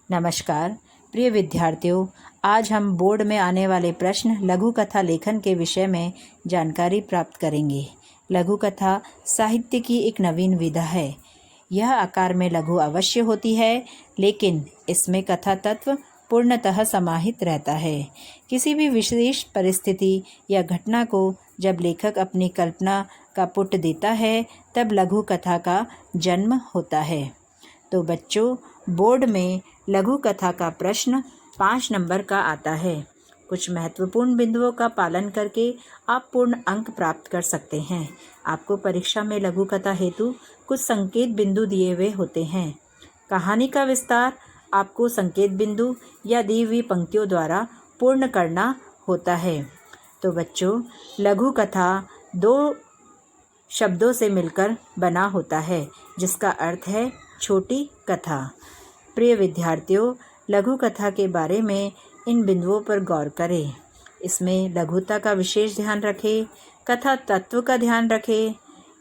नमस्कार प्रिय विद्यार्थियों, आज हम बोर्ड में आने वाले प्रश्न लघु कथा लेखन के विषय में जानकारी प्राप्त करेंगे। लघु कथा साहित्य की एक नवीन विधा है। यह आकार में लघु अवश्य होती है, लेकिन इसमें कथा तत्व पूर्णतः समाहित रहता है। किसी भी विशेष परिस्थिति या घटना को जब लेखक अपनी कल्पना का पुट देता है, तब लघु कथा का जन्म होता है। तो बच्चों, बोर्ड में लघु कथा का प्रश्न 5 नंबर का आता है। कुछ महत्वपूर्ण बिंदुओं का पालन करके आप पूर्ण अंक प्राप्त कर सकते हैं। आपको परीक्षा में लघु कथा हेतु कुछ संकेत बिंदु दिए हुए होते हैं। कहानी का विस्तार आपको संकेत बिंदु या दी हुई पंक्तियों द्वारा पूर्ण करना होता है। तो बच्चों, लघु कथा 2 शब्दों से मिलकर बना होता है, जिसका अर्थ है छोटी कथा। प्रिय विद्यार्थियों, लघु कथा के बारे में इन बिंदुओं पर गौर करें। इसमें लघुता का विशेष ध्यान रखें, कथा तत्व का ध्यान रखें,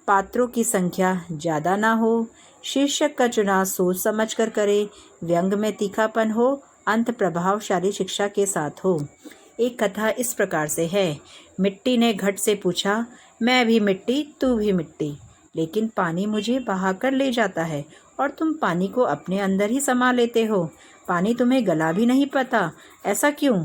पात्रों की संख्या ज़्यादा ना हो, शीर्षक का चुनाव सोच समझकर करें, व्यंग में तीखापन हो, अंत प्रभावशाली शिक्षा के साथ हो। एक कथा इस प्रकार से है। मिट्टी ने घट से पूछा, मैं भी मिट्टी तू भी मिट्टी, लेकिन पानी मुझे बहाकर ले जाता है और तुम पानी को अपने अंदर ही समा लेते हो। पानी तुम्हें गला भी नहीं पाता, ऐसा क्यों?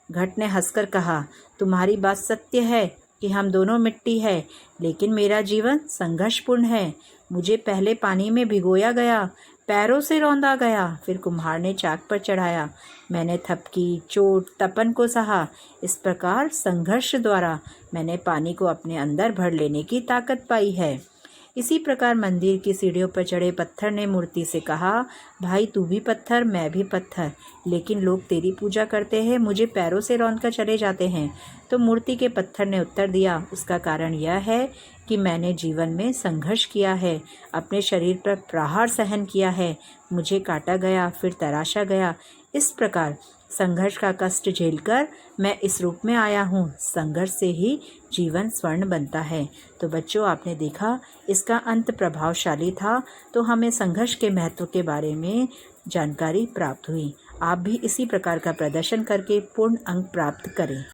घट ने हंसकर कहा, तुम्हारी बात सत्य है कि हम दोनों मिट्टी है, लेकिन मेरा जीवन संघर्षपूर्ण है। मुझे पहले पानी में भिगोया गया, पैरों से रौंदा गया, फिर कुम्हार ने चाक पर चढ़ाया। मैंने थपकी, चोट, तपन को सहा। इस प्रकार संघर्ष द्वारा मैंने पानी को अपने अंदर भर लेने की ताकत पाई है। इसी प्रकार मंदिर की सीढ़ियों पर चढ़े पत्थर ने मूर्ति से कहा, भाई तू भी पत्थर मैं भी पत्थर, लेकिन लोग तेरी पूजा करते हैं, मुझे पैरों से रौंदकर चले जाते हैं। तो मूर्ति के पत्थर ने उत्तर दिया, उसका कारण यह है कि मैंने जीवन में संघर्ष किया है, अपने शरीर पर प्रहार सहन किया है, मुझे काटा गया, फिर तराशा गया। इस प्रकार संघर्ष का कष्ट झेलकर मैं इस रूप में आया हूँ। संघर्ष से ही जीवन स्वर्ण बनता है। तो बच्चों, आपने देखा इसका अंत प्रभावशाली था, तो हमें संघर्ष के महत्व के बारे में जानकारी प्राप्त हुई। आप भी इसी प्रकार का प्रदर्शन करके पूर्ण अंक प्राप्त करें।